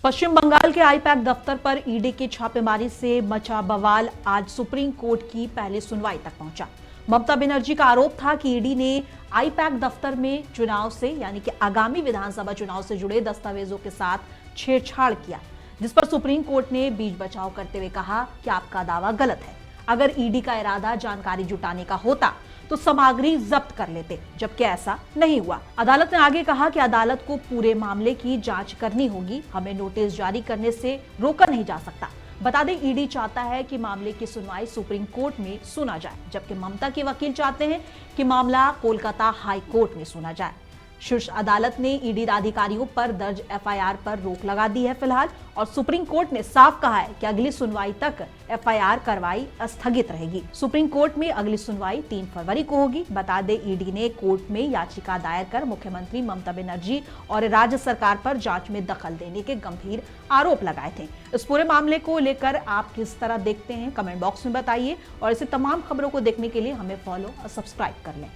पश्चिम बंगाल के आईपैक दफ्तर पर ईडी की छापेमारी से मचा बवाल आज सुप्रीम कोर्ट की पहली सुनवाई तक पहुंचा। ममता बनर्जी का आरोप था कि ईडी ने आईपैक दफ्तर में चुनाव से यानी कि आगामी विधानसभा चुनाव से जुड़े दस्तावेजों के साथ छेड़छाड़ किया, जिस पर सुप्रीम कोर्ट ने बीच बचाव करते हुए कहा कि आपका दावा गलत है। अगर ईडी का इरादा जानकारी जुटाने का होता तो सामग्री जब्त कर लेते, जबकि ऐसा नहीं हुआ। अदालत ने आगे कहा कि अदालत को पूरे मामले की जांच करनी होगी, हमें नोटिस जारी करने से रोका नहीं जा सकता। बता दें, ईडी चाहता है कि मामले की सुनवाई सुप्रीम कोर्ट में सुना जाए, जबकि ममता के वकील चाहते हैं कि मामला कोलकाता हाई कोर्ट में सुना जाए। शीर्ष अदालत ने ईडी अधिकारियों पर दर्ज एफआईआर पर रोक लगा दी है फिलहाल, और सुप्रीम कोर्ट ने साफ कहा है कि अगली सुनवाई तक एफआईआर कार्रवाई स्थगित रहेगी। सुप्रीम कोर्ट में अगली सुनवाई 3 फरवरी को होगी। बता दें, ईडी ने कोर्ट में याचिका दायर कर मुख्यमंत्री ममता बनर्जी और राज्य सरकार पर जांच में दखल देने के गंभीर आरोप लगाए थे। इस पूरे मामले को लेकर आप किस तरह देखते हैं, कमेंट बॉक्स में बताइए, और ऐसी तमाम खबरों को देखने के लिए हमें फॉलो और सब्सक्राइब कर लें।